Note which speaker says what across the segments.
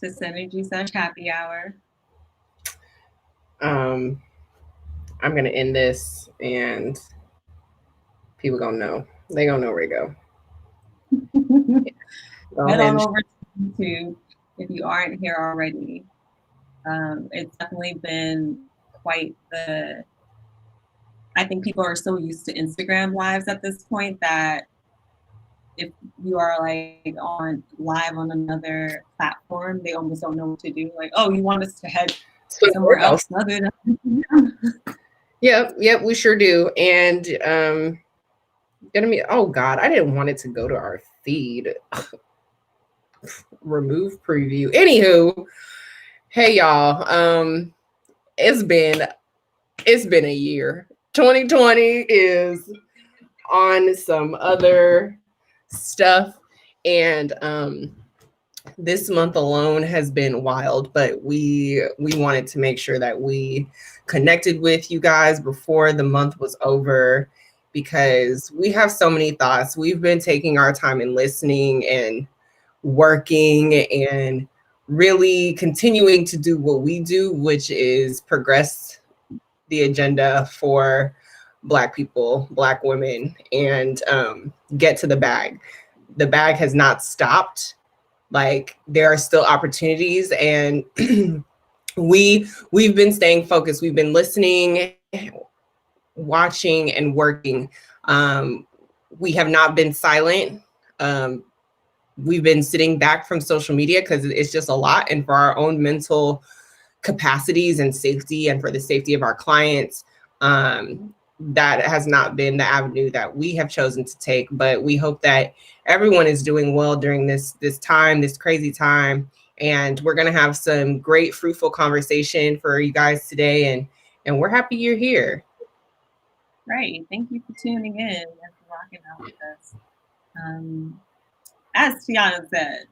Speaker 1: to Synergy Sesh Happy Hour.
Speaker 2: I'm gonna end this, and people gonna know. They gonna know where to go. Go
Speaker 1: Head
Speaker 2: ahead.
Speaker 1: on over to YouTube if you aren't here already. It's definitely been quite the. I think people are so used to Instagram lives at this point that if you are like on live on another platform, they almost don't know what to do. Like, oh, you want us to head somewhere else other than
Speaker 2: Yep, we sure do. And gonna be, oh God, I didn't want it to go to our feed. Remove preview. Anywho, hey y'all. It's been a year. 2020 is on some other stuff, and this month alone has been wild, but we wanted to make sure that we connected with you guys before the month was over, because we have so many thoughts. We've been taking our time and listening and working and really continuing to do what we do, which is progress the agenda for Black people, Black women, and get to the bag. The bag has not stopped. Like, there are still opportunities, and we've been staying focused. We've been listening, watching, and working. We have not been silent. We've been sitting back from social media because it's just a lot, and for our own mental capacities and safety, and for the safety of our clients, that has not been the avenue that we have chosen to take. But we hope that everyone is doing well during this time, this crazy time, and we're going to have some great, fruitful conversation for you guys today, and we're happy you're here.
Speaker 1: Right. Thank you for tuning in and for rocking out with us. As Tiana said,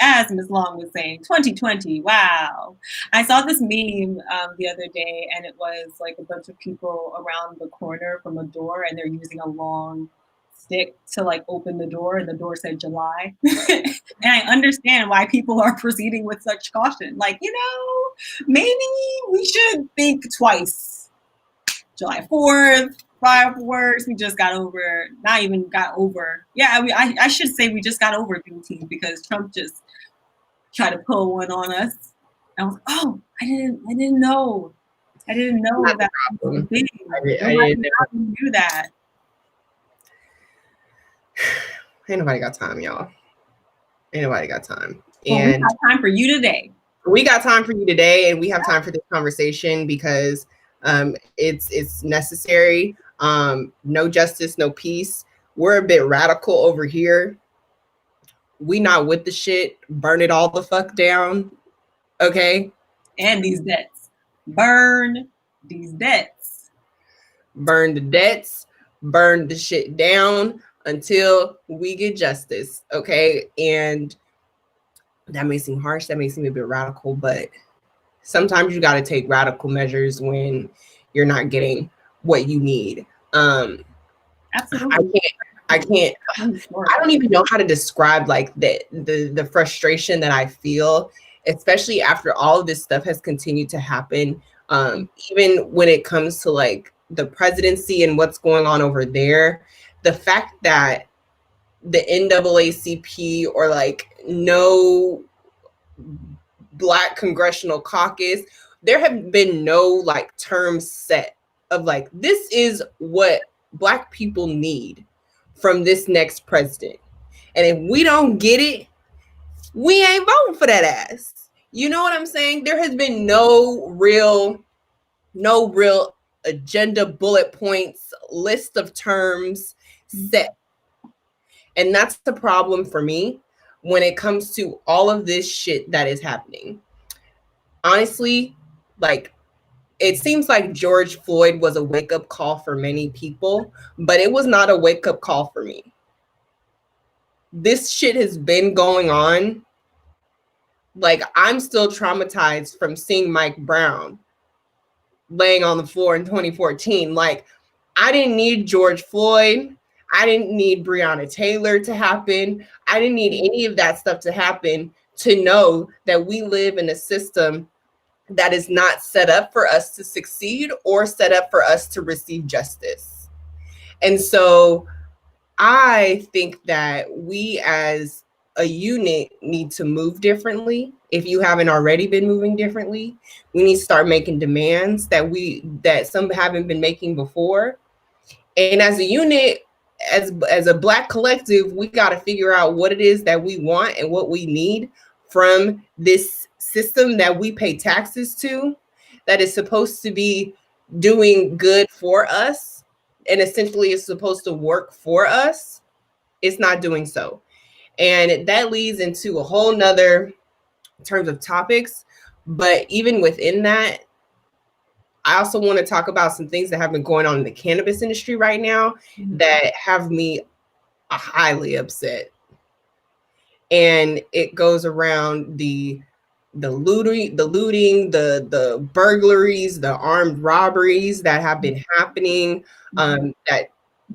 Speaker 1: as Ms. Long was saying, 2020, wow. I saw this meme the other day, and it was like a bunch of people around the corner from a door, and they're using a long stick to like open the door, and the door said July. And I understand why people are proceeding with such caution. Like, maybe we should think twice. July 4th, fireworks. We just got over, not even got over. Yeah, I should say we just got over Juneteenth because Trump just tried to pull one on us. I was, oh, I didn't know. I didn't know that was a thing. I didn't do that.
Speaker 2: Ain't nobody got time, y'all. Ain't nobody got time.
Speaker 1: Well, and we got time for you today.
Speaker 2: We got time for you today, and we have time for this conversation because it's necessary. No justice, no peace. We're a bit radical over here. We not with the shit. Burn it all the fuck down. Okay?
Speaker 1: And these debts. Burn these debts.
Speaker 2: Burn the debts. Burn the shit down until we get justice. Okay? And that may seem harsh. That may seem a bit radical, but sometimes you got to take radical measures when you're not getting what you need.
Speaker 1: Absolutely.
Speaker 2: I don't even know how to describe like the frustration that I feel, especially after all of this stuff has continued to happen. Even when it comes to like the presidency and what's going on over there, the fact that the NAACP or like no Black congressional caucus, there have been no like terms set of like, this is what Black people need from this next president. And if we don't get it, we ain't voting for that ass. You know what I'm saying? There has been no real agenda, bullet points, list of terms set. And that's the problem for me when it comes to all of this shit that is happening. Honestly, like, it seems like George Floyd was a wake-up call for many people, but it was not a wake-up call for me. This shit has been going on. Like, I'm still traumatized from seeing Mike Brown laying on the floor in 2014. Like, I didn't need George Floyd. I didn't need Breonna Taylor to happen. I didn't need any of that stuff to happen to know that we live in a system that is not set up for us to succeed or set up for us to receive justice. And so I think that we as a unit need to move differently. If you haven't already been moving differently, we need to start making demands that some haven't been making before. And as a unit, as a Black collective, we got to figure out what it is that we want and what we need from this system that we pay taxes to, that is supposed to be doing good for us and essentially is supposed to work for us. It's not doing so. And that leads into a whole nother terms of topics. But even within that, I also want to talk about some things that have been going on in the cannabis industry right now that have me highly upset. And it goes around the looting, the burglaries, the armed robberies that have been happening, that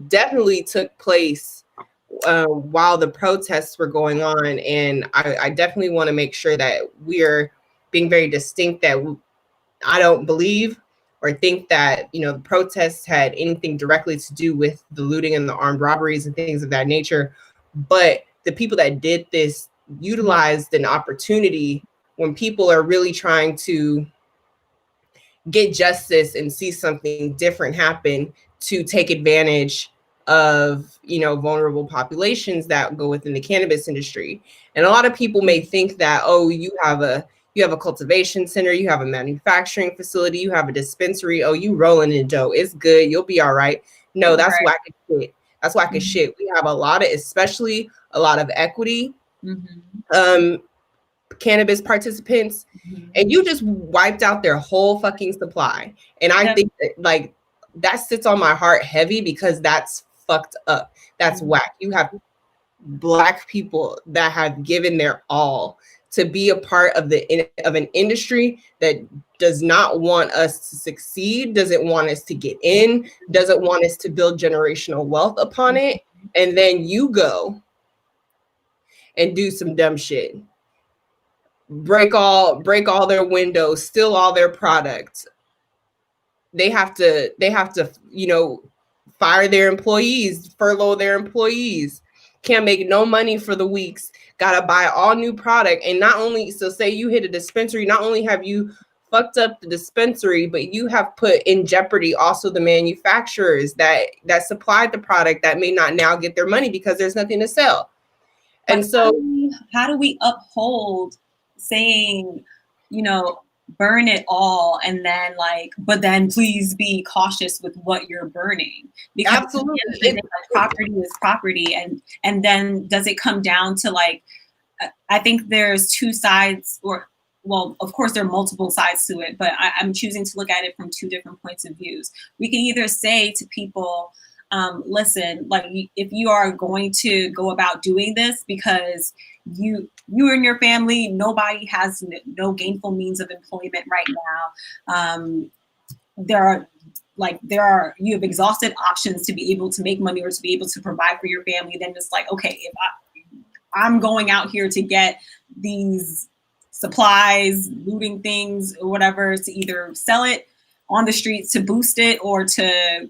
Speaker 2: definitely took place while the protests were going on. And I definitely want to make sure that we're being very distinct that I don't believe or think that, you know, the protests had anything directly to do with the looting and the armed robberies and things of that nature. But the people that did this utilized an opportunity when people are really trying to get justice and see something different happen to take advantage of, you know, vulnerable populations that go within the cannabis industry. And a lot of people may think that, oh, you have a cultivation center, you have a manufacturing facility, you have a dispensary, oh, you rolling in dough, it's good, you'll be all right. No, that's right. Whack as shit. That's whack as shit. We have a lot of, especially a lot of equity cannabis participants, and you just wiped out their whole fucking supply. And I think that, like, that sits on my heart heavy because that's fucked up. That's whack. You have Black people that have given their all to be a part of an industry that does not want us to succeed, doesn't want us to get in, doesn't want us to build generational wealth upon it. And then you go and do some dumb shit. Break all their windows, steal all their products. They have to, you know, fire their employees, furlough their employees, can't make no money for the weeks, gotta buy all new product. And not only, so say you hit a dispensary, not only have you fucked up the dispensary, but you have put in jeopardy also the manufacturers that supplied the product that may not now get their money because there's nothing to sell. And so
Speaker 1: how do we uphold saying, you know, burn it all, and then like, but then please be cautious with what you're burning, because
Speaker 2: absolutely
Speaker 1: property is property. And then does it come down to, like, I think there's two sides, or, well, of course there are multiple sides to it, but I'm choosing to look at it from two different points of views. We can either say to people, listen, like, if you are going to go about doing this because you and your family, nobody has no gainful means of employment right now. You have exhausted options to be able to make money or to be able to provide for your family. Then it's like, okay, if I'm going out here to get these supplies, looting things or whatever, to either sell it on the streets to boost it or to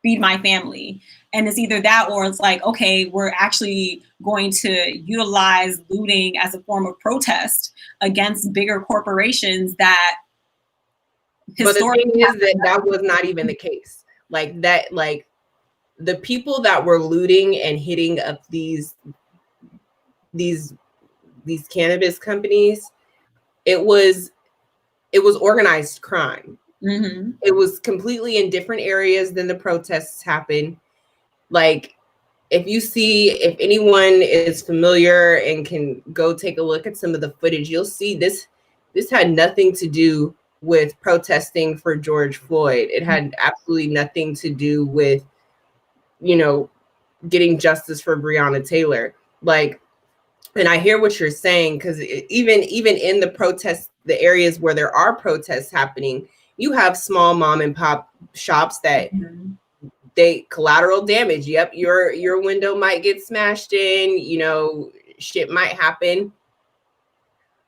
Speaker 1: feed my family. And it's either that, or it's like, okay, we're actually going to utilize looting as a form of protest against bigger corporations that
Speaker 2: historically. But the thing is that was not even the case. Like that, like the people that were looting and hitting up these cannabis companies, it was organized crime. It was completely in different areas than the protests happened. Like, if anyone is familiar and can go take a look at some of the footage, you'll see this had nothing to do with protesting for George Floyd. It had absolutely nothing to do with, you know, getting justice for Breonna Taylor. Like, and I hear what you're saying, because even in the protests, the areas where there are protests happening, you have small mom and pop shops that they collateral damage. Yep, your window might get smashed in, you know, shit might happen.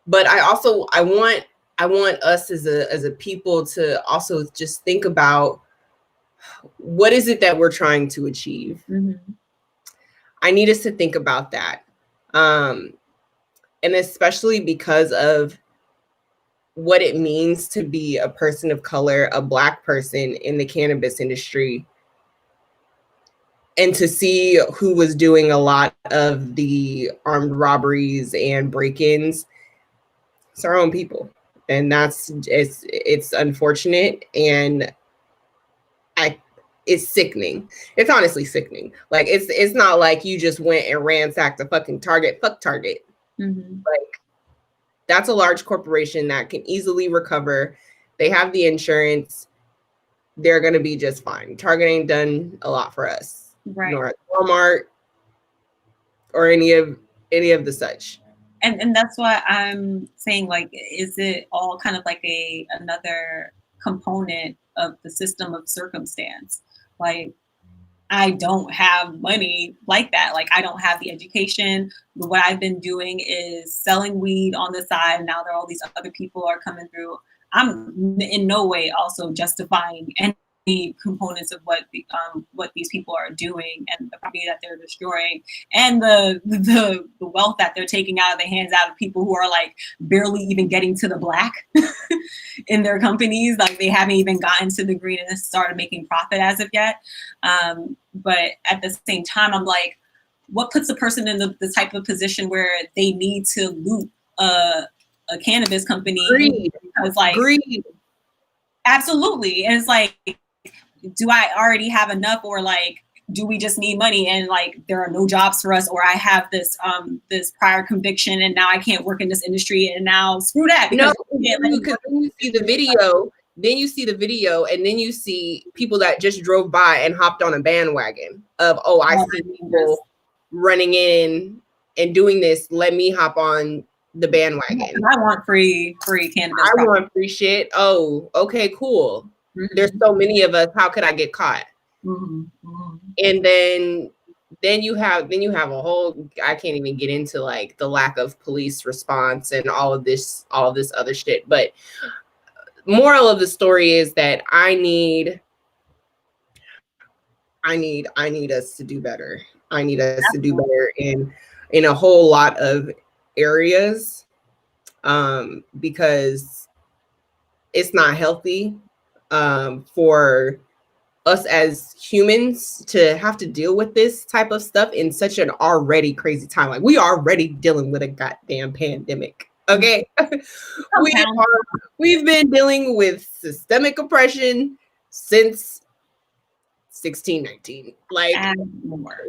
Speaker 2: but I want us as a people to also just think about what is it that we're trying to achieve.
Speaker 1: Mm-hmm.
Speaker 2: I need us to think about that. Um, and especially because of what it means to be a person of color, a Black person in the cannabis industry, and to see who was doing a lot of the armed robberies and break-ins. It's our own people, and it's unfortunate, and I it's sickening. It's honestly sickening. Like it's not like you just went and ransacked a fucking Target. Fuck Target.
Speaker 1: Mm-hmm.
Speaker 2: Like, that's a large corporation that can easily recover. They have the insurance. They're gonna be just fine. Target ain't done a lot for us,
Speaker 1: Right.
Speaker 2: nor Walmart or any of the such.
Speaker 1: And that's why I'm saying, like, is it all kind of like another component of the system of circumstance? Like, I don't have money like that. Like, I don't have the education. What I've been doing is selling weed on the side. Now there are all these other people are coming through. I'm in no way also justifying any components of what these people are doing and the property that they're destroying and the wealth that they're taking out of the hands out of people who are like barely even getting to the black in their companies. Like, they haven't even gotten to the green and started making profit as of yet. But at the same time, I'm like, what puts a person in the type of position where they need to loot a cannabis company?
Speaker 2: Greed.
Speaker 1: Because, like,
Speaker 2: Greed.
Speaker 1: Absolutely. And it's like, do I already have enough, or like, do we just need money and like there are no jobs for us, or I have this prior conviction and now I can't work in this industry, and now screw that.
Speaker 2: Because then you see the video, and then you see people that just drove by and hopped on a bandwagon of, oh, I see people running in and doing this. Let me hop on the bandwagon.
Speaker 1: I want free cannabis.
Speaker 2: I want free shit. Oh, okay, cool. Mm-hmm. There's so many of us. How could I get caught?
Speaker 1: Mm-hmm. Mm-hmm.
Speaker 2: And then you have a whole, I can't even get into like the lack of police response and all of this other shit. But moral of the story is that I need us to do better. I need us to do better in a whole lot of areas, because it's not healthy for us as humans to have to deal with this type of stuff in such an already crazy time. Like, we are already dealing with a goddamn pandemic. Okay. We've been dealing with systemic oppression since 1619.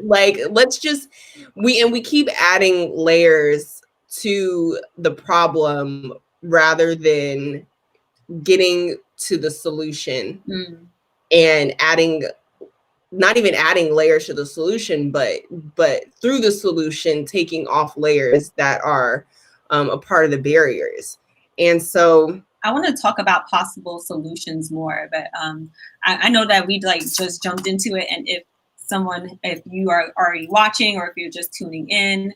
Speaker 2: Like let's just we keep adding layers to the problem rather than getting to the solution. And not even adding layers to the solution, but through the solution, taking off layers that are a part of the barriers. And so
Speaker 1: I want to talk about possible solutions more, but I know that we like just jumped into it. And if you are already watching, or if you're just tuning in,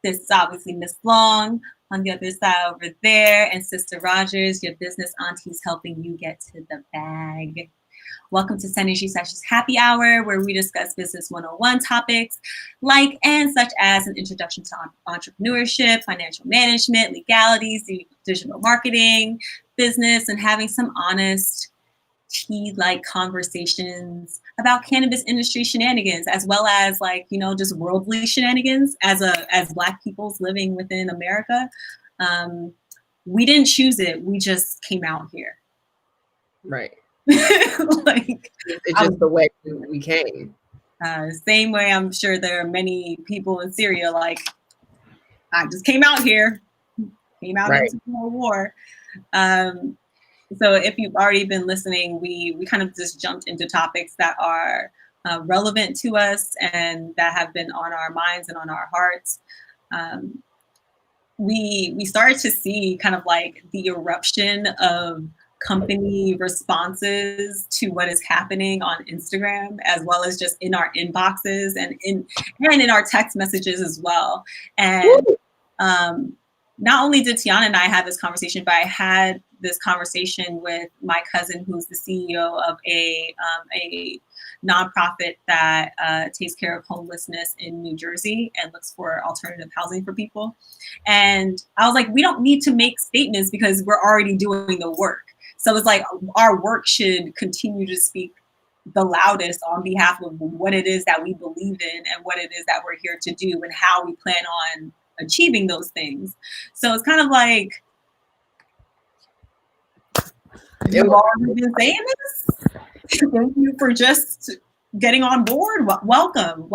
Speaker 1: this is obviously Miss Long on the other side over there, and Sister Rogers, your business aunties, helping you get to the bag. Welcome to Synergy Sessions Happy Hour, where we discuss business 101 topics like and such as an introduction to entrepreneurship, financial management, legalities, digital marketing, business, and having some honest, tea-like conversations about cannabis industry shenanigans, as well as like, just worldly shenanigans as Black peoples living within America. We didn't choose it. We just came out here.
Speaker 2: Right.
Speaker 1: Like,
Speaker 2: it's just the way we came.
Speaker 1: Same way, I'm sure there are many people in Syria. Like, I just came out here,
Speaker 2: right.
Speaker 1: into the war. So if you've already been listening, we kind of just jumped into topics that are relevant to us and that have been on our minds and on our hearts. We started to see kind of like the eruption of company responses to what is happening on Instagram, as well as just in our inboxes and in our text messages as well. And not only did Tiana and I have this conversation, but I had this conversation with my cousin, who's the CEO of a nonprofit that takes care of homelessness in New Jersey and looks for alternative housing for people. And I was like, we don't need to make statements because we're already doing the work. So it's like our work should continue to speak the loudest on behalf of what it is that we believe in and what it is that we're here to do and how we plan on achieving those things. So it's kind of like, you've already been saying this. Thank you for just getting on board. Welcome.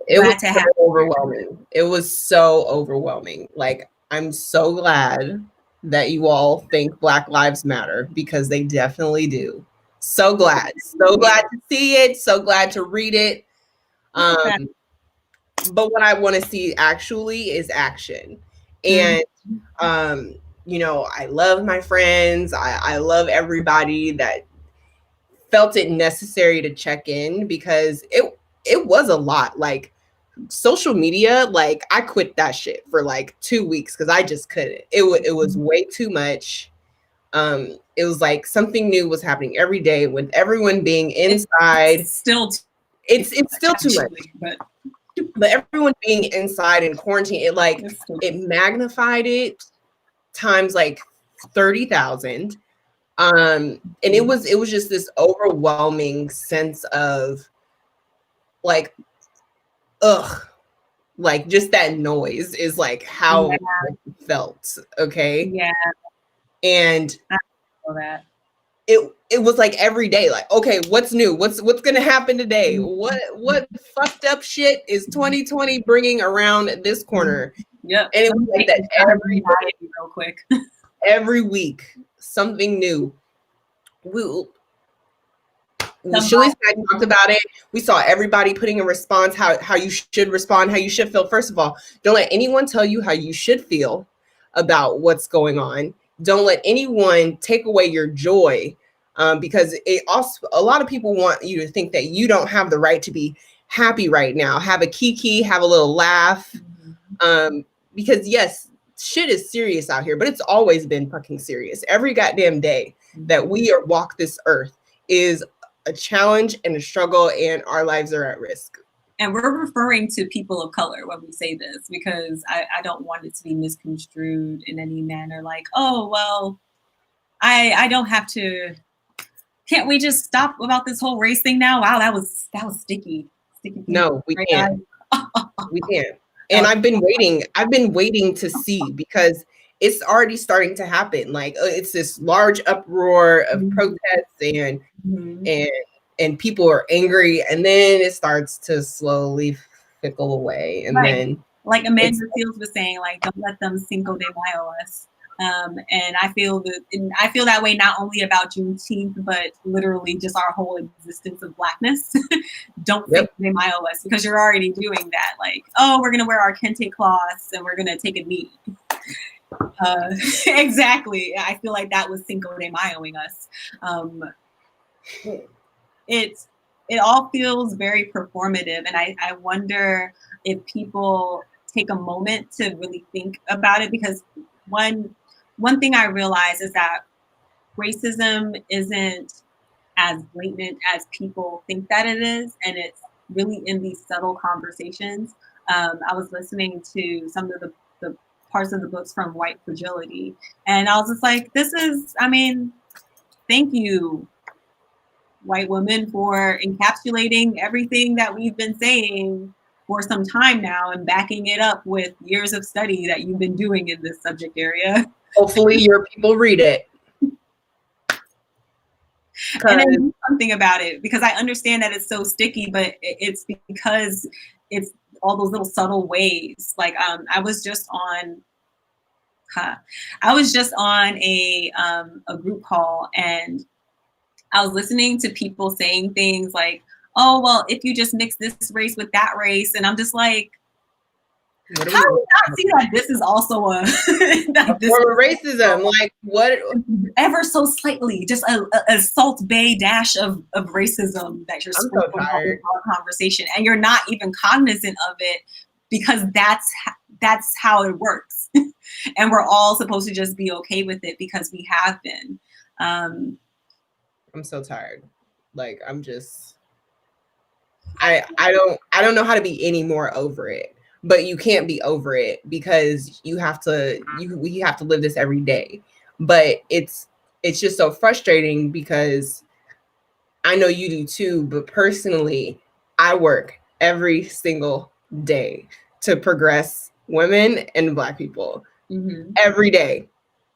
Speaker 2: It was so overwhelming. It was so overwhelming. Like, I'm so glad that you all think Black Lives Matter, because they definitely do. So glad. So glad to see it. So glad to read it. But what I want to see actually is action. And you know, I love my friends. I love everybody that felt it necessary to check in, because it was a lot. Like, social media, like, I quit that shit for like 2 weeks because I just couldn't. It was way too much. It was like something new was happening every day with everyone being inside. It's still too much. But everyone being inside in quarantine, it magnified it times like 30,000. And it was just this overwhelming sense of like, ugh, like, just that noise is like how it felt. Okay.
Speaker 1: Yeah.
Speaker 2: And
Speaker 1: I feel that.
Speaker 2: It was like every day, like, okay, what's new? What's gonna happen today? What fucked up shit is 2020 bringing around this corner?
Speaker 1: Yep.
Speaker 2: And it was like that every day,
Speaker 1: real quick.
Speaker 2: Every week, something new. Shelly talked about it. We saw everybody putting a response, how you should respond, how you should feel. First of all, don't let anyone tell you how you should feel about what's going on. Don't let anyone take away your joy, because it also, a lot of people want you to think that you don't have the right to be happy right now. Have a kiki, have a little laugh, because yes, shit is serious out here, but it's always been fucking serious. Every goddamn day that we walk this earth is a challenge and a struggle, and our lives are at risk.
Speaker 1: And we're referring to people of color when we say this, because I don't want it to be misconstrued in any manner. Like, oh, well, I don't have to. Can't we just stop about this whole race thing now? Wow, that was sticky.
Speaker 2: No, we can't. We can't. And I've been waiting to see, because it's already starting to happen. Like, it's this large uproar of protests and people are angry, and then it starts to slowly fickle away. And then,
Speaker 1: like Amanda Fields was saying, like, don't let them Cinco de Mayo us. And I feel that way not only about Juneteenth, but literally just our whole existence of Blackness. Don't Cinco de Mayo us, because you're already doing that. Like, oh, we're gonna wear our kente cloths and we're gonna take a knee. Exactly. I feel like that was Cinco de Mayoing us. It all feels very performative, and I wonder if people take a moment to really think about it, because one thing I realize is that racism isn't as blatant as people think that it is, and it's really in these subtle conversations. I was listening to some of the parts of the books from White Fragility, and I was just like, thank you, white women, for encapsulating everything that we've been saying for some time now and backing it up with years of study that you've been doing in this subject area.
Speaker 2: Hopefully your people read it.
Speaker 1: And then do something about it, because I understand that it's so sticky, but it's because it's all those little subtle ways. Like, I was just on a group call, and I was listening to people saying things like, oh, well, if you just mix this race with that race. And I'm just like, how do you not see that this is also a
Speaker 2: form of racism? Like, what?
Speaker 1: Ever so slightly, just a Salt Bay dash of racism that you're sprinkling on the conversation, and you're not even cognizant of it because that's how it works. And we're all supposed to just be okay with it because we have been.
Speaker 2: I'm so tired. Like, I'm just, I don't know how to be any more over it. But you can't be over it because we have to live this every day. But it's just so frustrating because I know you do too, but personally, I work every single day to progress women and Black people.
Speaker 1: Mm-hmm.
Speaker 2: Every day,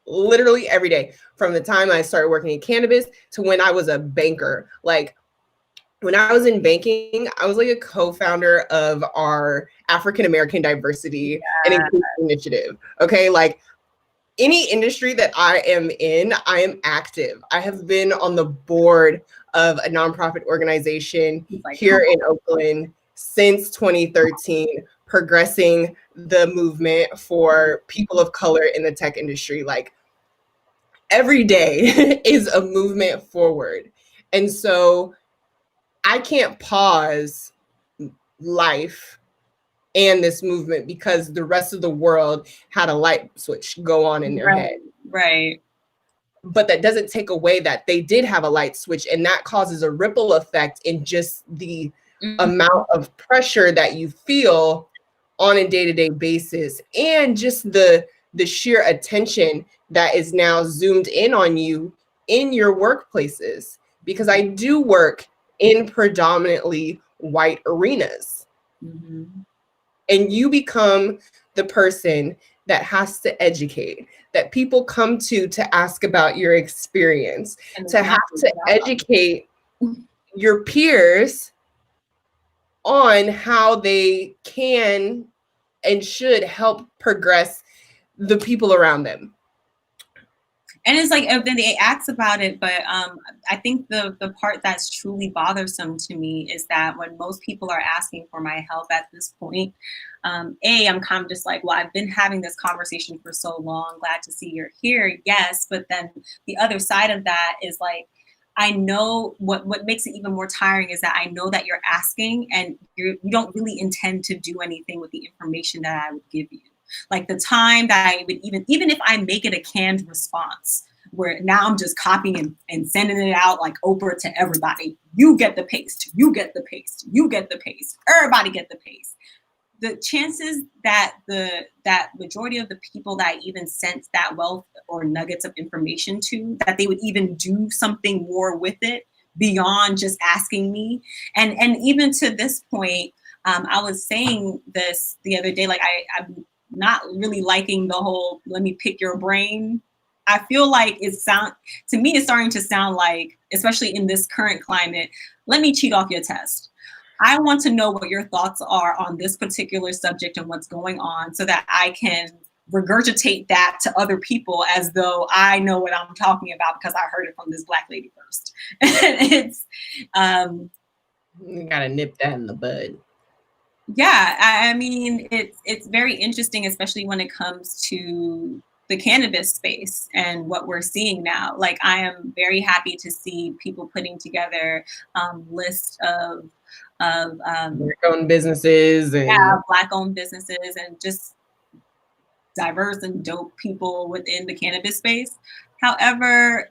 Speaker 2: literally every day, from the time I started working in cannabis to when I was a banker. Like, when I was in banking, I was like a co-founder of our African American Diversity and Inclusion Initiative. Okay, like, any industry that I am in, I am active. I have been on the board of a nonprofit organization here in Oakland since 2013, progressing the movement for people of color in the tech industry. Like, every day is a movement forward. And so I can't pause life and this movement because the rest of the world had a light switch go on in their head.
Speaker 1: Right.
Speaker 2: But that doesn't take away that they did have a light switch, and that causes a ripple effect in just the amount of pressure that you feel on a day-to-day basis, and just the sheer attention that is now zoomed in on you in your workplaces. Because I do work in predominantly white arenas.
Speaker 1: Mm-hmm.
Speaker 2: And you become the person that has to educate, that people come to ask about your experience, to have to educate your peers on how they can and should help progress the people around them.
Speaker 1: And it's like, then they ask about it, but I think the part that's truly bothersome to me is that when most people are asking for my help at this point, I'm kind of just like, well, I've been having this conversation for so long. Glad to see you're here. Yes. But then the other side of that is like, I know what makes it even more tiring is that I know that you're asking and you don't really intend to do anything with the information that I would give you. Like the time that I would even if I make it a canned response where now I'm just copying and sending it out like Oprah to everybody. You get the paste, you get the paste, you get the paste, everybody get the paste. The chances that that majority of the people that I even sent that wealth or nuggets of information to, that they would even do something more with it beyond just asking me. And even to this point, I was saying this the other day, like I'm not really liking the whole let me pick your brain. I feel like it's starting to sound like, especially in this current climate, let me cheat off your test. I want to know what your thoughts are on this particular subject and what's going on so that I can regurgitate that to other people as though I know what I'm talking about because I heard it from this Black lady first. It's
Speaker 2: you gotta nip that in the bud.
Speaker 1: Yeah, I mean, it's very interesting, especially when it comes to the cannabis space and what we're seeing now. Like, I am very happy to see people putting together lists of
Speaker 2: Black-owned businesses and
Speaker 1: Black-owned businesses and just diverse and dope people within the cannabis space. However,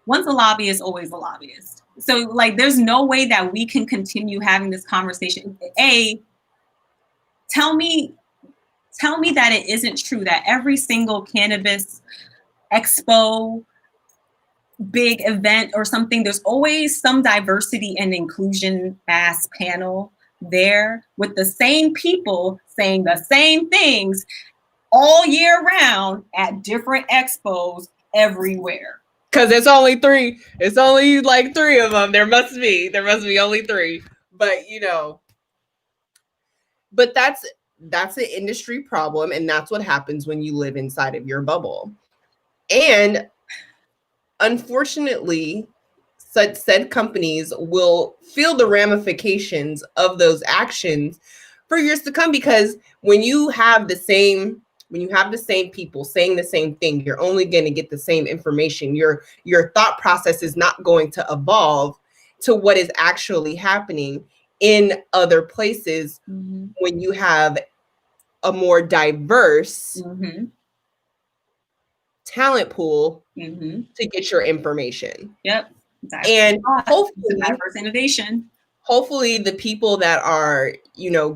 Speaker 1: once a lobbyist, always a lobbyist. So like, there's no way that we can continue having this conversation. Tell me that it isn't true that every single cannabis expo, big event or something, there's always some diversity and inclusion ass panel there with the same people saying the same things all year round at different expos everywhere.
Speaker 2: Because it's only three. It's only like three of them. There must be only three. But but that's an industry problem, and that's what happens when you live inside of your bubble. And unfortunately, said companies will feel the ramifications of those actions for years to come, because when you have the same when you have the same people saying the same thing, you're only going to get the same information. Your thought process is not going to evolve to what is actually happening in other places when you have a more diverse talent pool to get your information.
Speaker 1: Yep.
Speaker 2: And hopefully,
Speaker 1: diverse innovation.
Speaker 2: Hopefully the people that are,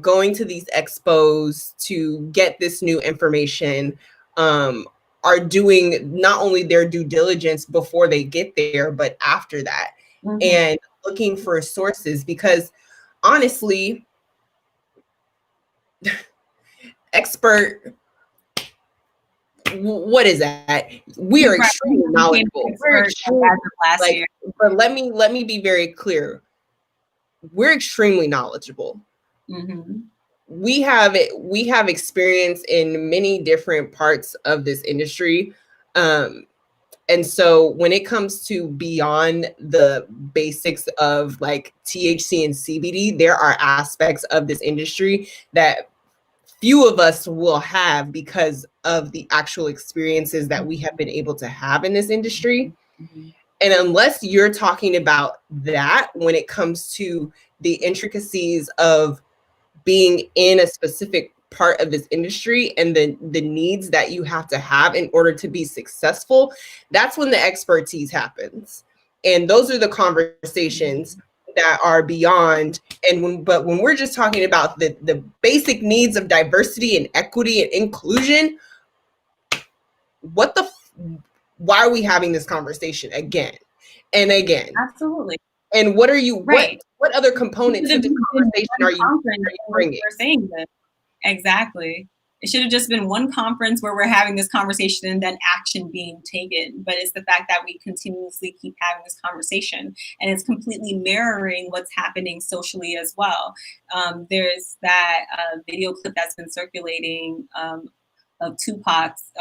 Speaker 2: going to these expos to get this new information are doing not only their due diligence before they get there, but after that, and looking for sources, because honestly, expert, what is that? We are extremely knowledgeable. We're extremely, but let me be very clear. We're extremely knowledgeable. We have experience in many different parts of this industry. And so when it comes to beyond the basics of like THC and CBD, there are aspects of this industry that few of us will have because of the actual experiences that we have been able to have in this industry. And unless you're talking about that when it comes to the intricacies of being in a specific part of this industry and the needs that you have to have in order to be successful, that's when the expertise happens. And those are the conversations that are beyond. And when we're just talking about the basic needs of diversity and equity and inclusion, why are we having this conversation again and again?
Speaker 1: Absolutely.
Speaker 2: And what are you, what other components to the conversation are you bringing?
Speaker 1: Saying this. Exactly. It should have just been one conference where we're having this conversation and then action being taken. But it's the fact that we continuously keep having this conversation, and it's completely mirroring what's happening socially as well. There's that video clip that's been circulating of Tupac's.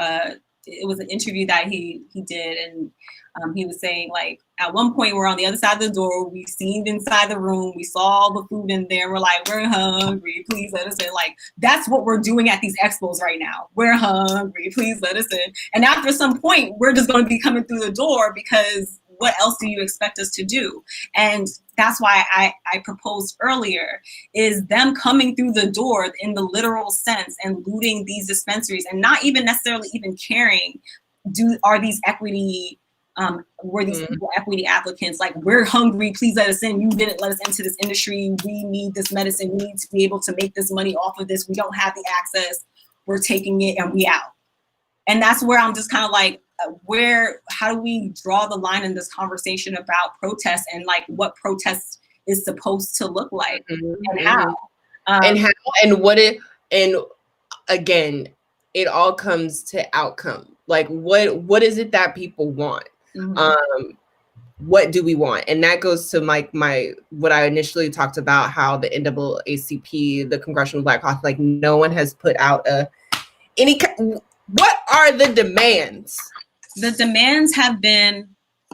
Speaker 1: It was an interview that he did, and he was saying, like, at one point we're on the other side of the door, we seen inside the room, we saw all the food in there, we're like, we're hungry, please let us in. Like, that's what we're doing at these expos right now. We're hungry, please let us in. And after some point, we're just going to be coming through the door, because what else do you expect us to do? And that's why I proposed earlier, is them coming through the door in the literal sense and looting these dispensaries and not even necessarily even caring, are these equity, were these people equity applicants? Like, we're hungry, please let us in. You didn't let us into this industry. We need this medicine. We need to be able to make this money off of this. We don't have the access. We're taking it and we out. And that's where I'm just kind of like, how do we draw the line in this conversation about protests and like what protest is supposed to look like and how?
Speaker 2: And again, it all comes to outcome. Like, what is it that people want? What do we want? And that goes to my what I initially talked about, how the NAACP, the Congressional Black Caucus, like, no one has put out what are the demands?
Speaker 1: The demands have been,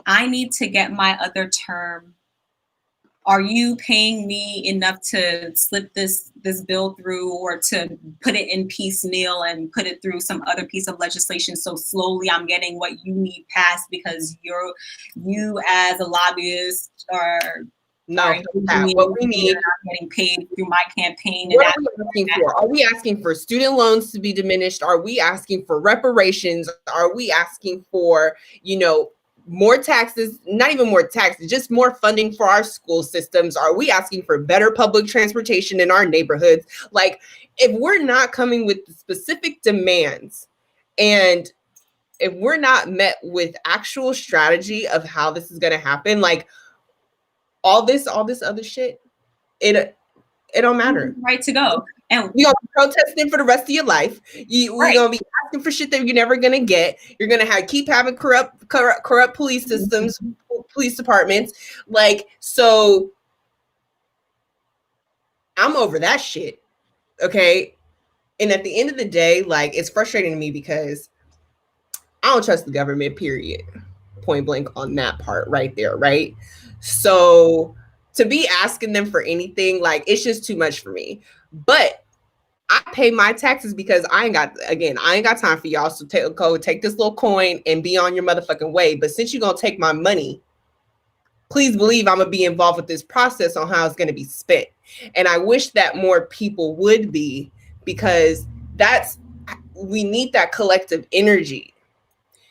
Speaker 1: I need to get my other term. Are you paying me enough to slip this bill through, or to put it in piecemeal and put it through some other piece of legislation, so slowly I'm getting what you need passed because you as a lobbyist are
Speaker 2: what we need.
Speaker 1: I'm getting paid through my campaign.
Speaker 2: What are we asking for? Are we asking for student loans to be diminished? Are we asking for reparations? Are we asking for, more taxes? Not even more taxes, just more funding for our school systems. Are we asking for better public transportation in our neighborhoods? Like, if we're not coming with specific demands, and if we're not met with actual strategy of how this is going to happen, like, all this other shit, it don't matter.
Speaker 1: Right to go. And
Speaker 2: you're gonna be protesting for the rest of your life. We're gonna be asking for shit that you're never gonna get. You're gonna keep having corrupt police systems, police departments. Like, so I'm over that shit. Okay. And at the end of the day, like, it's frustrating to me because I don't trust the government, period. Point blank on that part right there, right? So to be asking them for anything, like, it's just too much for me. But I pay my taxes because I ain't got time for y'all. So take this little coin and be on your motherfucking way. But since you're gonna take my money, please believe I'm gonna be involved with this process on how it's gonna be spent. And I wish that more people would be, because we need that collective energy.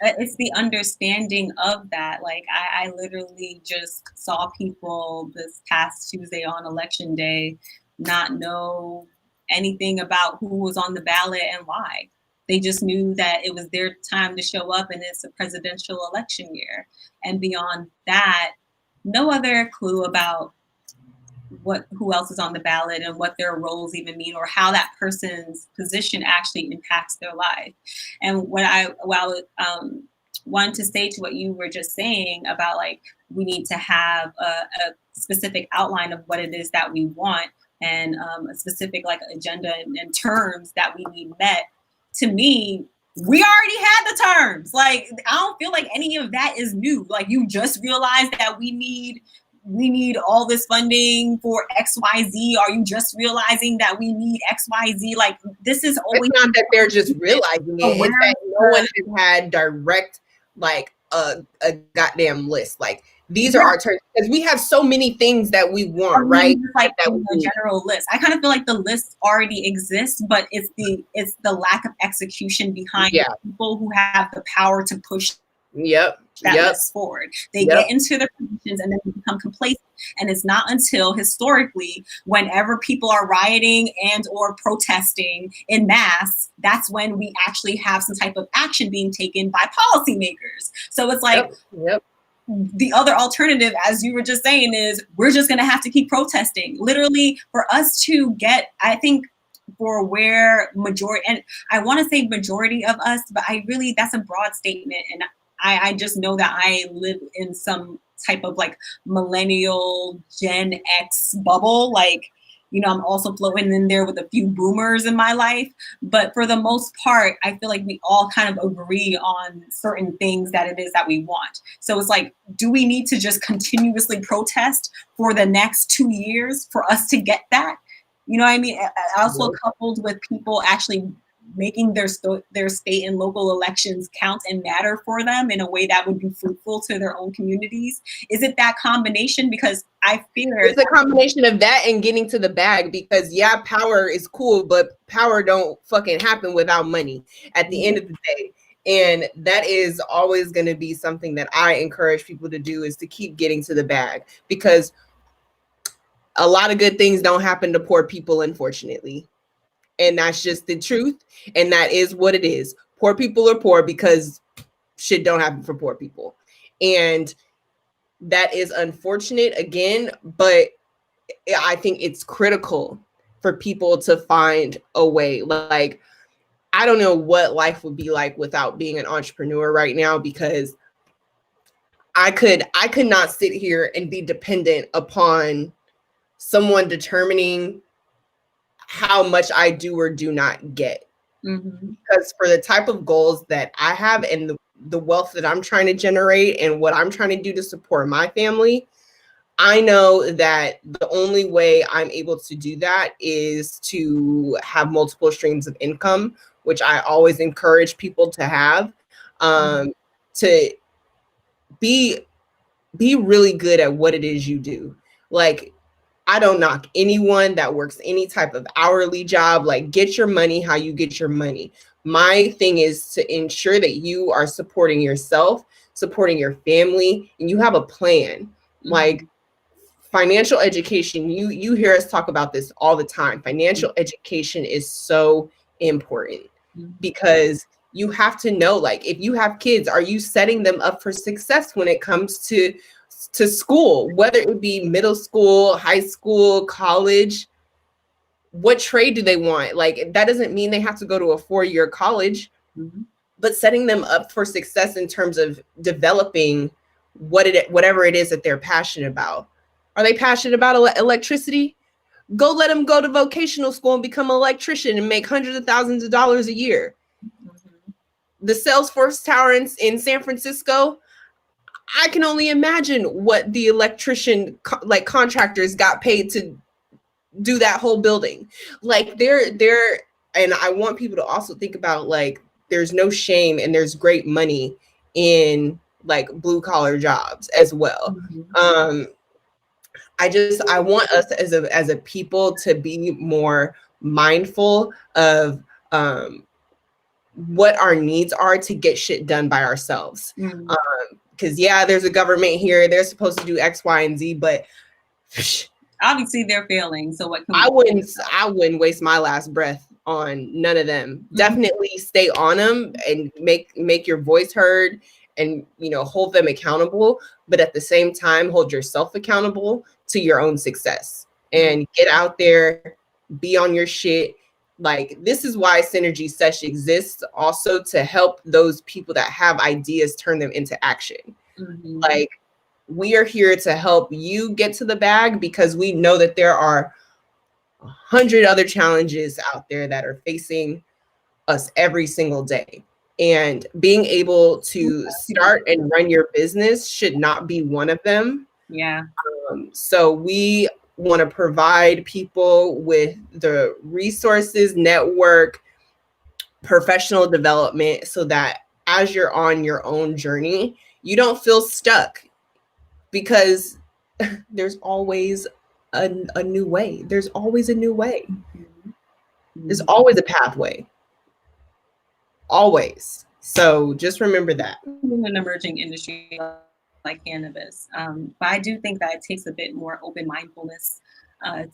Speaker 1: It's the understanding of that. Like I literally just saw people this past Tuesday on election day not know anything about who was on the ballot and why. They just knew that it was their time to show up and it's a presidential election year. And beyond that, no other clue about who else is on the ballot and what their roles even mean, or how that person's position actually impacts their life. And what I wanted to say to what you were just saying about, like, we need to have a specific outline of what it is that we want, and a specific like agenda and terms that we need met. To me, we already had the terms. Like, I don't feel like any of that is new. Like, you just realized that we need all this funding for XYZ. Are you just realizing that we need XYZ? Like, this is always
Speaker 2: it's not that they're just realizing it. It's that no one has had direct, like, a goddamn list. Like, these are our terms, because we have so many things that we want, right?
Speaker 1: Like the general list. I kind of feel like the list already exists, but it's the lack of execution behind people who have the power to push that list forward. They get into their positions and then they become complacent. And it's not until historically, whenever people are rioting and or protesting in mass, that's when we actually have some type of action being taken by policymakers. So it's like, the other alternative, as you were just saying, is we're just going to have to keep protesting. Literally, for us to get, I think, for where majority, and I want to say majority of us, but that's a broad statement. And I just know that I live in some type of like millennial Gen X bubble. Like, you know, I'm also floating in there with a few boomers in my life. But for the most part, I feel like we all kind of agree on certain things that it is that we want. So it's like, do we need to just continuously protest for the next 2 years for us to get that? You know what I mean? Also coupled with people actually making their state and local elections count and matter for them in a way that would be fruitful to their own communities. Is it that combination? Because I fear
Speaker 2: it's a combination of that and getting to the bag, because power is cool, but power don't fucking happen without money at the end of the day. And that is always going to be something that I encourage people to do, is to keep getting to the bag, because a lot of good things don't happen to poor people, unfortunately. And that's just the truth. And that is what it is. Poor people are poor because shit don't happen for poor people. And that is unfortunate again, but I think it's critical for people to find a way. Like, I don't know what life would be like without being an entrepreneur right now, because I could not sit here and be dependent upon someone determining how much I do or do not get. Because for the type of goals that I have and the wealth that I'm trying to generate and what I'm trying to do to support my family, I know that the only way I'm able to do that is to have multiple streams of income, which I always encourage people to have, to be really good at what it is you do. Like, I don't knock anyone that works any type of hourly job. Like, get your money how you get your money. My thing is to ensure that you are supporting yourself, supporting your family, and you have a plan. Like, financial education, you hear us talk about this all the time. Financial education is so important, because you have to know, like, if you have kids, are you setting them up for success when it comes to school, whether it be middle school, high school, college? What trade do they want? Like, that doesn't mean they have to go to a 4-year college, but setting them up for success in terms of developing whatever it is that they're passionate about. Are they passionate about electricity? Go let them go to vocational school and become an electrician and make hundreds of thousands of dollars a year. The Salesforce Tower in San Francisco, I can only imagine what the electrician contractors got paid to do that whole building. Like, they're and I want people to also think about, like, there's no shame and there's great money in like blue collar jobs as well. I want us as a people to be more mindful of what our needs are to get shit done by ourselves. Because yeah, there's a government here, they're supposed to do X, Y, and Z, but
Speaker 1: obviously they're failing. So what can
Speaker 2: I wouldn't waste my last breath on none of them. Definitely stay on them and make your voice heard, and hold them accountable, but at the same time hold yourself accountable to your own success, and get out there, be on your shit. Like, this is why Synergy Sesh exists, also to help those people that have ideas turn them into action. Like, we are here to help you get to the bag, because we know that there are 100 other challenges out there that are facing us every single day. And being able to start and run your business should not be one of them.
Speaker 1: Yeah.
Speaker 2: So we want to provide people with the resources, network, professional development, so that as you're on your own journey, you don't feel stuck, because there's always a new way. There's always a new way. There's always a pathway. Always. So just remember that.
Speaker 1: In an emerging industry like cannabis. But I do think that it takes a bit more open mindfulness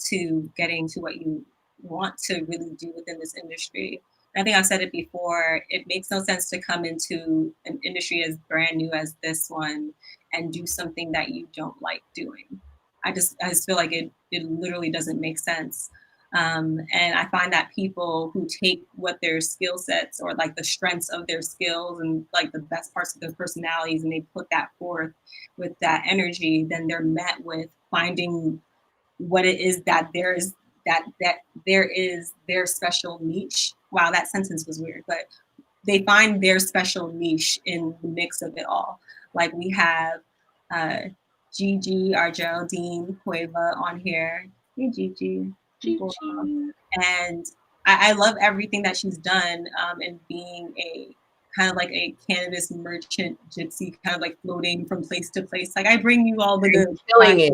Speaker 1: to getting to what you want to really do within this industry. And I think I've said it before, it makes no sense to come into an industry as brand new as this one and do something that you don't like doing. I just feel like it literally doesn't make sense. And I find that people who take what their skill sets, or like the strengths of their skills and like the best parts of their personalities, and they put that forth with that energy, then they're met with finding what it is that there is their special niche. Wow, that sentence was weird, but they find their special niche in the mix of it all. Like, we have Gigi, our Geraldine Cueva on here. Hey, Gigi. And I love everything that she's done, in being a kind of like a cannabis merchant gypsy, kind of like floating from place to place. Like, I bring you all the good.
Speaker 2: Killing it.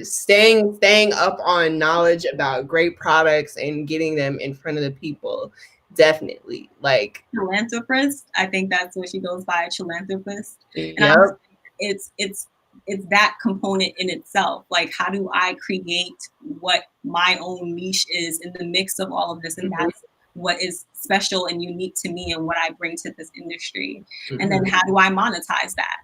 Speaker 2: Staying up on knowledge about great products and getting them in front of the people. Definitely. Like,
Speaker 1: philanthropist. I think that's what she goes by, philanthropist.
Speaker 2: Yep.
Speaker 1: And it's that component in itself. Like, how do I create what my own niche is in the mix of all of this? And that's what is special and unique to me and what I bring to this industry. And then how do I monetize that?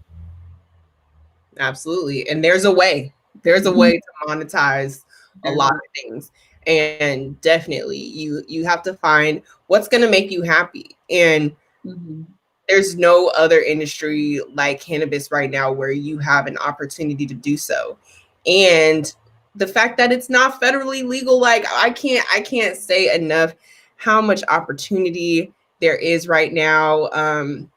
Speaker 2: Absolutely. And there's a way. There's a way to monetize a lot of things. And definitely you have to find what's going to make you happy. And there's no other industry like cannabis right now where you have an opportunity to do so. And the fact that it's not federally legal, like, I can't say enough how much opportunity there is right now. And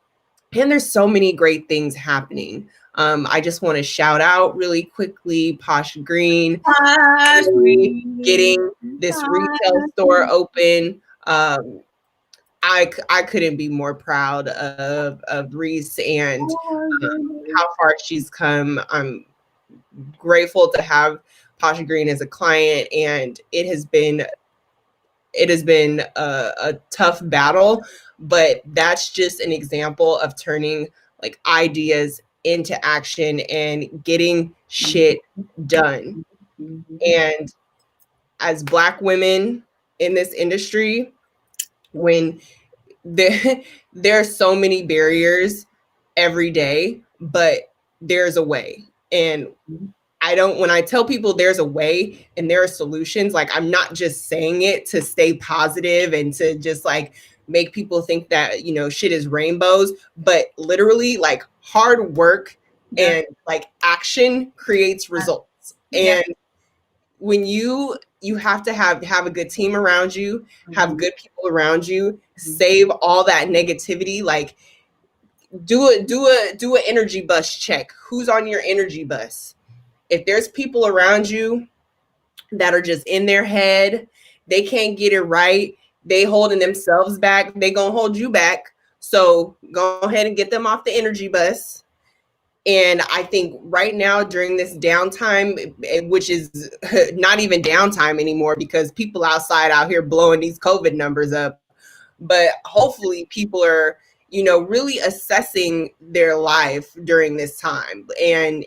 Speaker 2: there's so many great things happening. I just want to shout out really quickly Posh Green, getting this retail store open. I couldn't be more proud of Reese and how far she's come. I'm grateful to have Posh Green as a client, and it has been a tough battle, but that's just an example of turning like ideas into action and getting shit done. And as Black women in this industry, when there are so many barriers every day, but there's a way. And when I tell people there's a way and there are solutions, like, I'm not just saying it to stay positive and to just like make people think that, shit is rainbows, but literally, like, hard work and like action creates results. And when you have to have a good team around you, have good people around you, save all that negativity, like do an energy bus check. Who's on your energy bus? If there's people around you that are just in their head, they can't get it right, they holding themselves back, they gonna hold you back. So go ahead and get them off the energy bus. And I think right now during this downtime, which is not even downtime anymore because people outside out here blowing these COVID numbers up, but hopefully people are, really assessing their life during this time and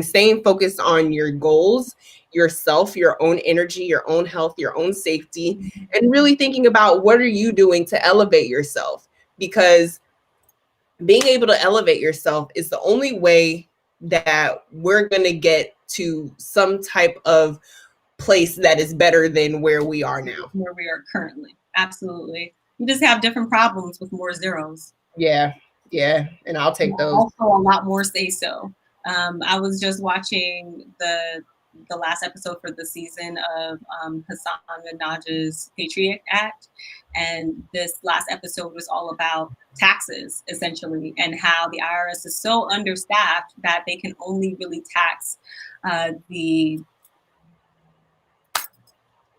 Speaker 2: staying focused on your goals, yourself, your own energy, your own health, your own safety, and really thinking about what are you doing to elevate yourself, because being able to elevate yourself is the only way that we're going to get to some type of place that is better than where we are now.
Speaker 1: Where we are currently. Absolutely. You just have different problems with more zeros.
Speaker 2: Yeah. And I'll take those.
Speaker 1: Also a lot more say so. I was just watching the last episode for the season of Hassan Minaj's Patriot Act. And this last episode was all about taxes, essentially, and how the IRS is so understaffed that they can only really tax the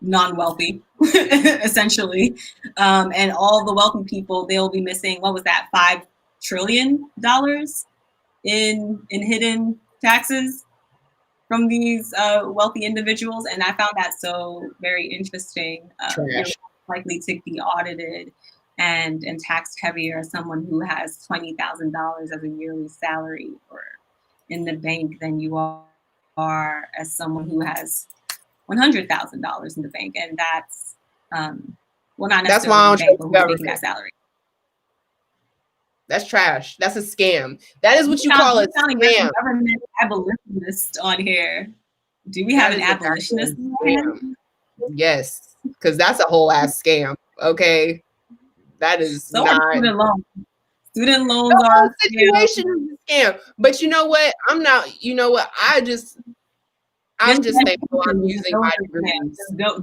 Speaker 1: non-wealthy, essentially. And all the wealthy people, they'll be missing, what was that, $5 trillion in hidden taxes from these wealthy individuals. And I found that so very interesting. They're likely to be audited and taxed heavier as someone who has $20,000 as a yearly salary or in the bank than you are as someone who has $100,000 in the bank. And that's well, not necessarily the bank, but who's making that salary.
Speaker 2: That's trash. That's a scam. That is what you call a scam.
Speaker 1: Government abolitionist on here. Do we have an abolitionist?
Speaker 2: Yes, because that's a whole ass scam. Okay, that is so not.
Speaker 1: Student loans. Student loans are a
Speaker 2: situation scam. But you know what? I'm not. You know what? I'm just thankful I'm using my degrees.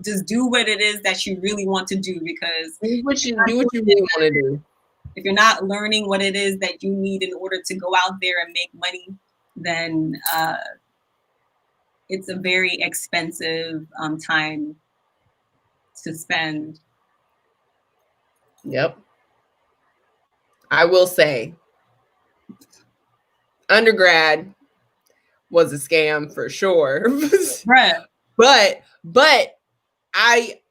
Speaker 1: Just do what it is that you really want to do, because
Speaker 2: do what you really want to do.
Speaker 1: If you're not learning what it is that you need in order to go out there and make money, then it's a very expensive time to spend.
Speaker 2: Yep. I will say, undergrad was a scam for sure.
Speaker 1: Right.
Speaker 2: But I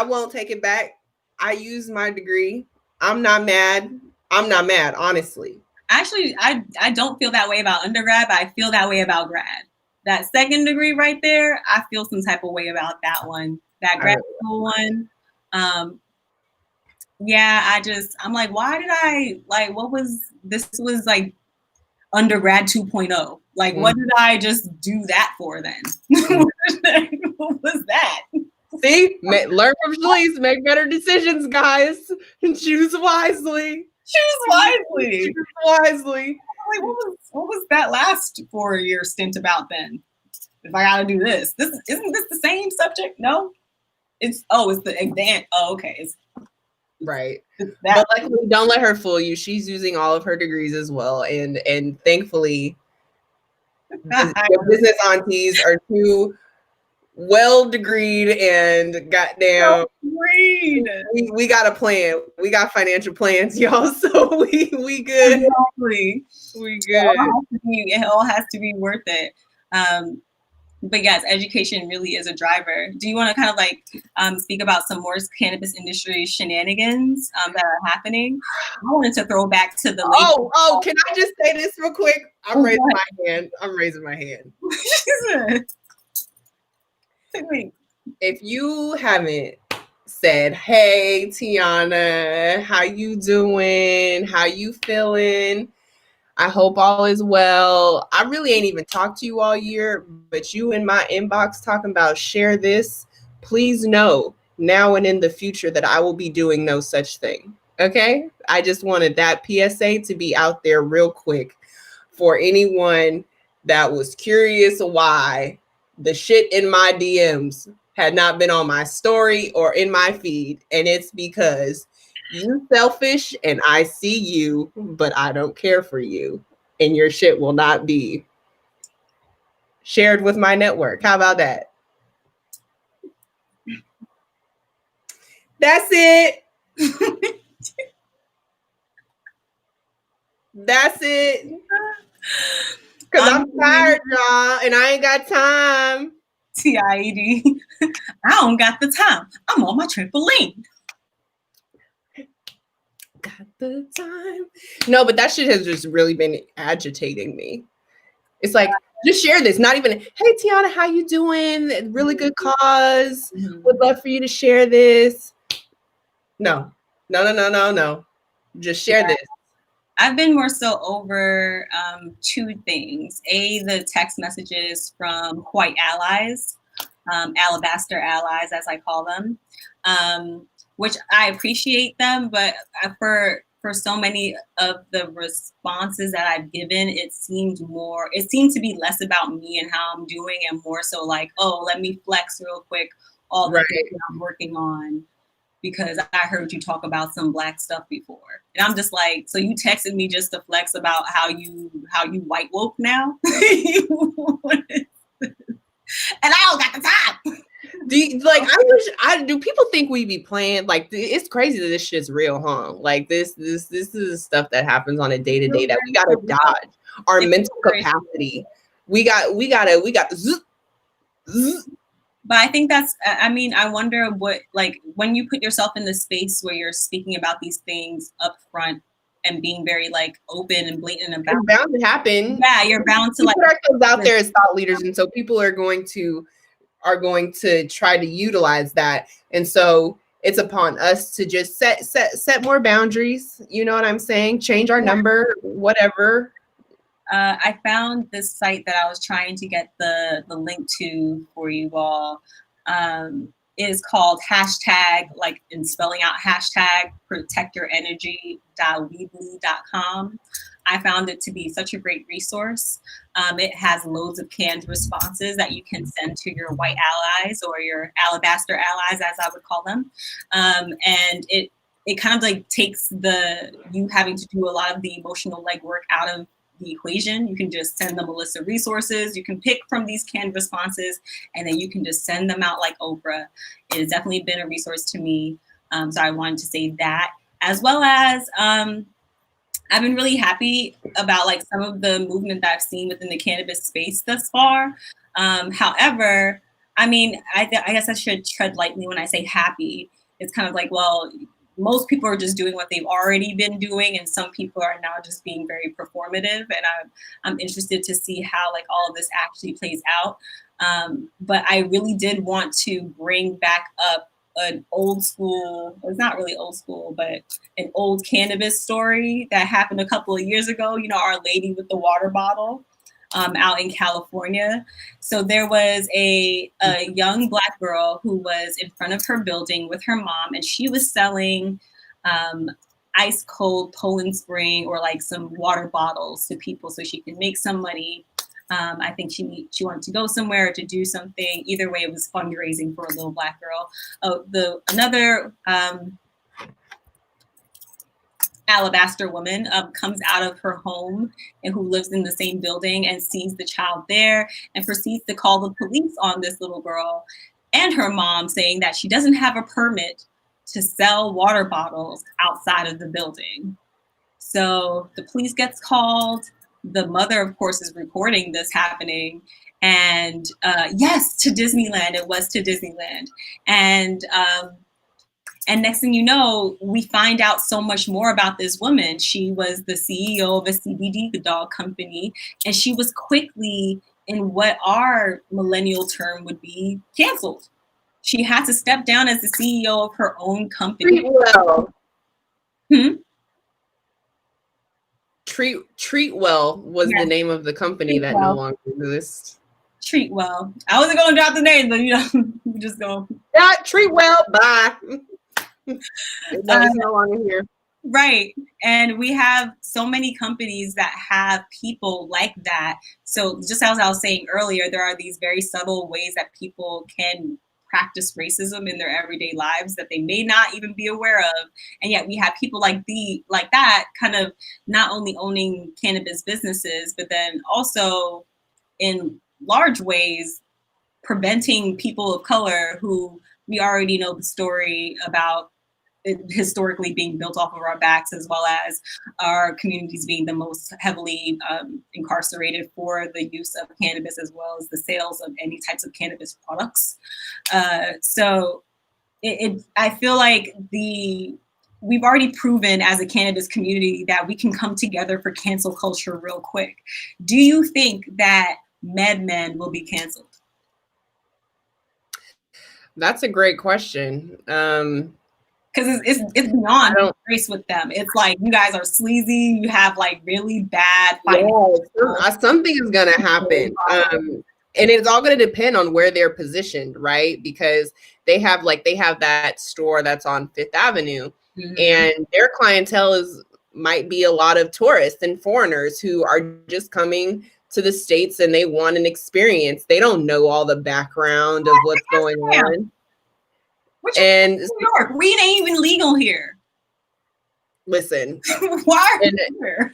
Speaker 2: won't take it back. I used my degree. I'm not mad, honestly.
Speaker 1: Actually, I don't feel that way about undergrad, but I feel that way about grad. That second degree right there, I feel some type of way about that one. That grad school one. Yeah, I'm like, why did this was like undergrad 2.0. Like, what did I just do that for then? What was that?
Speaker 2: See, learn from choice, make better decisions, guys, and choose wisely.
Speaker 1: Like, what was that last 4-year stint about then? If I gotta do this, isn't this the same subject? No, it's the exam. Oh, okay, it's
Speaker 2: right. But luckily, don't let her fool you. She's using all of her degrees as well, and thankfully, the business aunties are too well degreed and goddamn we got a plan. We got financial plans, y'all. So we good.
Speaker 1: Exactly.
Speaker 2: We good.
Speaker 1: It all has to be worth it. But yes, education really is a driver. Do you want to kind of like speak about some more cannabis industry shenanigans that are happening? I wanted to throw back to the
Speaker 2: can I just say this real quick? I'm raising my hand. If you haven't said, hey, Tiana, how you doing? How you feeling? I hope all is well. I really ain't even talked to you all year, but you in my inbox talking about share this. Please know now and in the future that I will be doing no such thing. Okay? I just wanted that PSA to be out there real quick for anyone that was curious why the shit in my DMs had not been on my story or in my feed. And it's because you selfish and I see you, but I don't care for you. And your shit will not be shared with my network. How about that? That's it. That's it. Because I'm tired, y'all, and I ain't got time.
Speaker 1: TIED. I don't got the time. I'm on my trampoline.
Speaker 2: Got the time. No, but that shit has just really been agitating me. It's like, just share this. Not even, hey, Tiana, how you doing? Really good cause. Would love for you to share this. No. Just share this.
Speaker 1: I've been more so over two things. The text messages from white allies, alabaster allies, as I call them, which I appreciate them, but for so many of the responses that I've given, it seemed to be less about me and how I'm doing and more so like, oh, let me flex real quick all the things that I'm working on because I heard you talk about some Black stuff before. And I'm just like, so you texted me just to flex about how you white woke now? And I don't got the time.
Speaker 2: Do people think we be playing? Like, it's crazy that this shit's real, huh? Like this is stuff that happens on a day to day that we gotta dodge. Our mental capacity. We got zzz.
Speaker 1: But I think I wonder what, like, when you put yourself in the space where you're speaking about these things up front and being very like open and blatant about
Speaker 2: it's bound to happen.
Speaker 1: Yeah, you're bound to
Speaker 2: we put ourselves out there as thought leaders, and so people are going to try to utilize that. And so it's upon us to just set more boundaries. You know what I'm saying? Change our number, whatever.
Speaker 1: I found this site that I was trying to get the link to for you all. It is called hashtag, like in spelling out hashtag protectyourenergy.weebly.com. I found it to be such a great resource. It has loads of canned responses that you can send to your white allies or your alabaster allies, as I would call them. And it kind of like takes you having to do a lot of the emotional legwork out of the equation. You can just send them a list of resources. You can pick from these canned responses, and then you can just send them out like Oprah. It has definitely been a resource to me. So I wanted to say that, as well as I've been really happy about like some of the movement that I've seen within the cannabis space thus far. However, I mean, I guess I should tread lightly when I say happy. It's kind of like, well, most people are just doing what they've already been doing, and some people are now just being very performative. And I'm interested to see how like all of this actually plays out. But I really did want to bring back up an old school, well, it's not really old school, but an old cannabis story that happened a couple of years ago. You know, Our Lady with the water bottle. Out in California. So there was a young Black girl who was in front of her building with her mom, and she was selling ice cold Poland Spring or like some water bottles to people so she could make some money. I think she wanted to go somewhere to do something. Either way, it was fundraising for a little Black girl. Another alabaster woman comes out of her home and who lives in the same building and sees the child there and proceeds to call the police on this little girl and her mom, saying that she doesn't have a permit to sell water bottles outside of the building. So the police gets called. The mother, of course, is reporting this happening. And yes, to Disneyland. It was to Disneyland. And next thing you know, we find out so much more about this woman. She was the CEO of a CBD dog company, and she was quickly, in what our millennial term would be, canceled. She had to step down as the CEO of her own company.
Speaker 2: Treatwell was the name of the company that no longer exists.
Speaker 1: Treatwell. I wasn't going to drop the name, but you know, we just go.
Speaker 2: Yeah, Treatwell. Bye. It's no longer here.
Speaker 1: Right. And we have so many companies that have people like that. So just as I was saying earlier, there are these very subtle ways that people can practice racism in their everyday lives that they may not even be aware of. And yet we have people like that kind of not only owning cannabis businesses, but then also in large ways preventing people of color who we already know the story about it historically being built off of our backs, as well as our communities being the most heavily incarcerated for the use of cannabis, as well as the sales of any types of cannabis products. So I feel like we've already proven as a cannabis community that we can come together for cancel culture real quick. Do you think that MedMen will be canceled?
Speaker 2: That's a great question.
Speaker 1: Because it's beyond race with them. It's like you guys are sleazy. You have like really bad financial.
Speaker 2: Something is gonna happen, and it's all gonna depend on where they're positioned, right? Because they have that store that's on Fifth Avenue, and their clientele might be a lot of tourists and foreigners who are just coming to the States and they want an experience. They don't know all the background of what's going on.
Speaker 1: And New York, weed ain't even legal here.
Speaker 2: Listen,
Speaker 1: why are you here?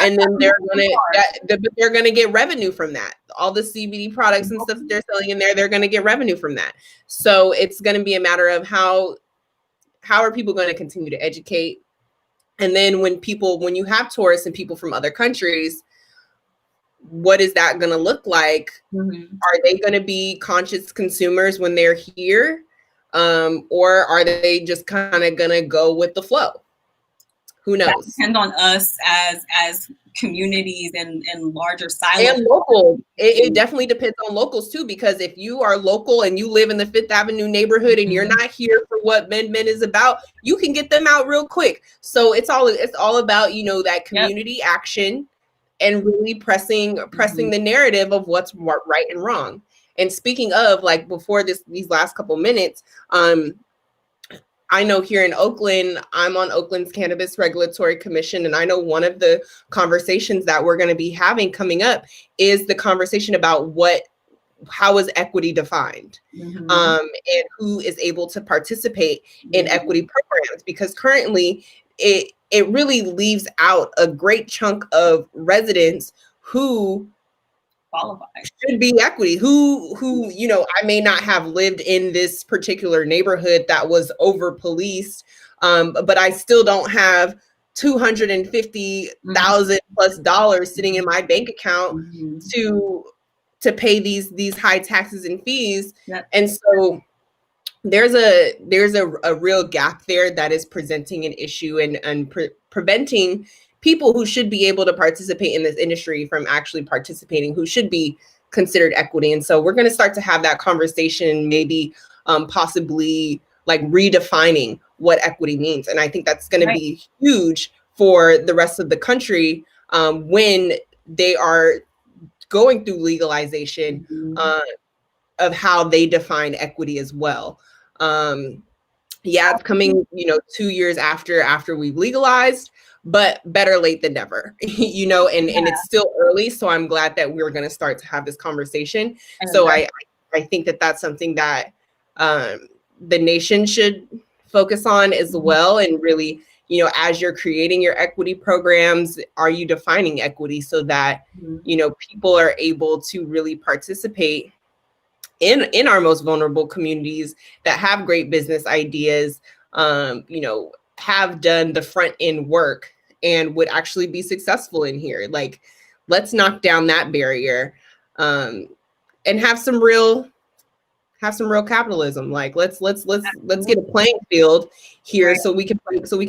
Speaker 2: And then they're gonna get revenue from that. All the CBD products and stuff that they're selling in there, they're gonna get revenue from that. So it's gonna be a matter of how are people going to continue to educate, and then when you have tourists and people from other countries, what is that going to look like? Are they going to be conscious consumers when they're here, or are they just kind of going to go with the flow? Who knows?
Speaker 1: That depends on us as communities and larger silos.
Speaker 2: And local. It definitely depends on locals too, because if you are local and you live in the Fifth Avenue neighborhood and you're not here for what MedMen is about, you can get them out real quick. So it's all about, that community action and really pressing the narrative of what's right and wrong. And speaking of, like, before these last couple minutes, I know here in Oakland, I'm on Oakland's Cannabis Regulatory Commission, and I know one of the conversations that we're going to be having coming up is the conversation about how is equity defined, and who is able to participate in equity programs, because currently it really leaves out a great chunk of residents who should be equity, who I may not have lived in this particular neighborhood that was over policed, but I still don't have $250,000 plus dollars sitting in my bank account to pay these high taxes and fees. And so there's a real gap there that is presenting an issue and preventing people who should be able to participate in this industry from actually participating, who should be considered equity. And so we're going to start to have that conversation, maybe possibly like redefining what equity means. And I think that's going to be huge for the rest of the country when they are going through legalization of how they define equity as well. It's coming, 2 years after we've legalized, but better late than never, and it's still early. So I'm glad that we're going to start to have this conversation. So I think that that's something that the nation should focus on as well. And really, as you're creating your equity programs, are you defining equity so that, people are able to really participate in our most vulnerable communities that have great business ideas, have done the front end work and would actually be successful in here. Like, let's knock down that barrier, and have some real capitalism. Like, let's get a playing field here, so we can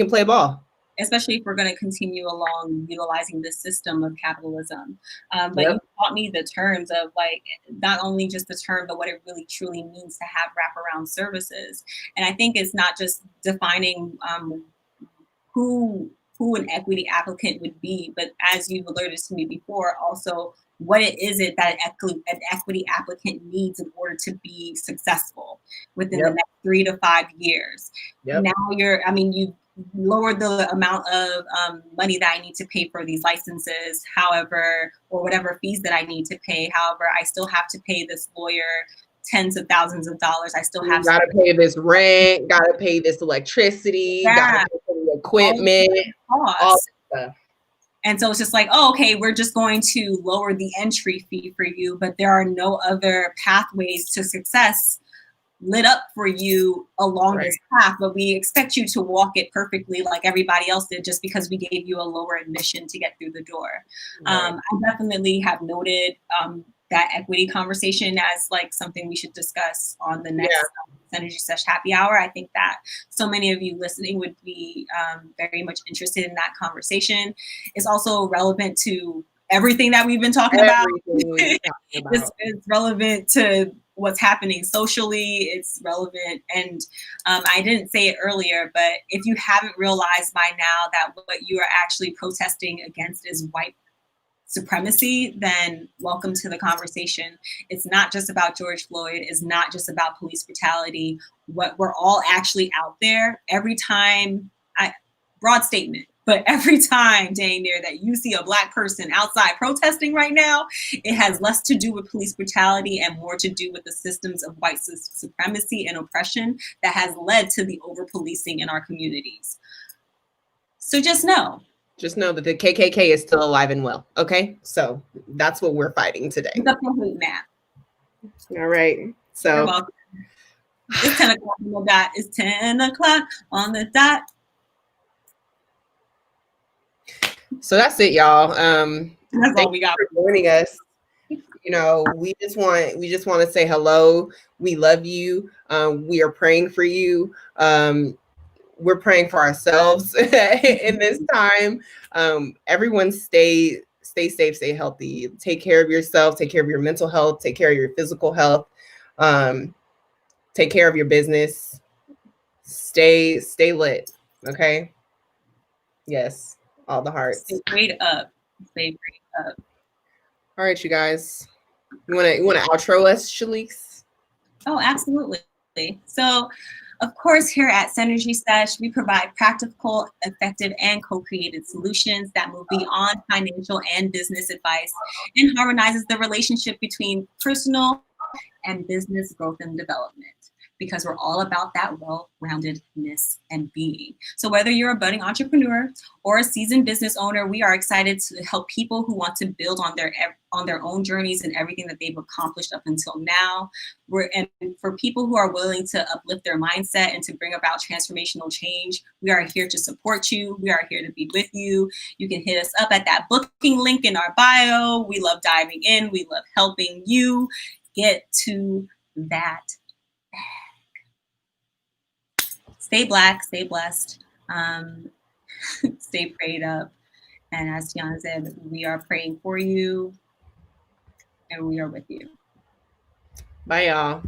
Speaker 2: play ball.
Speaker 1: Especially if we're going to continue along utilizing this system of capitalism. But you taught me the terms of, like, not only just the term, but what it really truly means to have wraparound services. And I think it's not just defining who an equity applicant would be, but as you've alerted to me before, also what is it that an equity applicant needs in order to be successful within the next 3 to 5 years. Now you lowered the amount of money that I need to pay for these licenses, however, or whatever fees that I need to pay. However, I still have to pay this lawyer tens of thousands of dollars. I still have
Speaker 2: to pay this rent, got to pay this electricity, got to pay for the equipment, all that stuff.
Speaker 1: And so it's just like, oh, okay, we're just going to lower the entry fee for you, but there are no other pathways to success lit up for you along
Speaker 2: Right.
Speaker 1: this path, but we expect you to walk it perfectly like everybody else did just because we gave you a lower admission to get through the door.
Speaker 2: Right.
Speaker 1: I definitely have noted that equity conversation as like something we should discuss on the next Synergy Sesh Happy Hour. I think that so many of you listening would be very much interested in that conversation. It's also relevant to everything that we've been talking about. It's relevant to what's happening socially. It's relevant. And I didn't say it earlier, but if you haven't realized by now that what you are actually protesting against is white supremacy, then welcome to the conversation. It's not just about George Floyd. It's not just about police brutality. What we're all actually out there every time, broad statement, but every time, dang near, that you see a Black person outside protesting right now, it has less to do with police brutality and more to do with the systems of white supremacy and oppression that has led to the over-policing in our communities. So just know
Speaker 2: that the KKK is still alive and well. Okay, so that's what we're fighting today. All right. So
Speaker 1: it's 10 o'clock on the dot. It's 10 o'clock on the dot.
Speaker 2: So that's it, y'all.
Speaker 1: That's all we got
Speaker 2: for joining us. You know, we just want to say hello. We love you. We are praying for you. We're praying for ourselves in this time. Everyone stay safe, stay healthy. Take care of yourself. Take care of your mental health. Take care of your physical health. Take care of your business. Stay lit. Okay. Yes. All the hearts.
Speaker 1: Stay prayed up. Stay prayed up.
Speaker 2: All right, you guys. You wanna outro us, Shalix?
Speaker 1: Oh, absolutely. So, of course, here at Synergy Sesh, we provide practical, effective, and co-created solutions that move beyond financial and business advice and harmonizes the relationship between personal and business growth and development, because we're all about that well-roundedness and being. So whether you're a budding entrepreneur or a seasoned business owner, we are excited to help people who want to build on their own journeys and everything that they've accomplished up until now. And for people who are willing to uplift their mindset and to bring about transformational change, we are here to support you. We are here to be with you. You can hit us up at that booking link in our bio. We love diving in. We love helping you get to that bag. Stay Black, stay blessed, stay prayed up. And as Tiana said, we are praying for you and we are with you.
Speaker 2: Bye, y'all.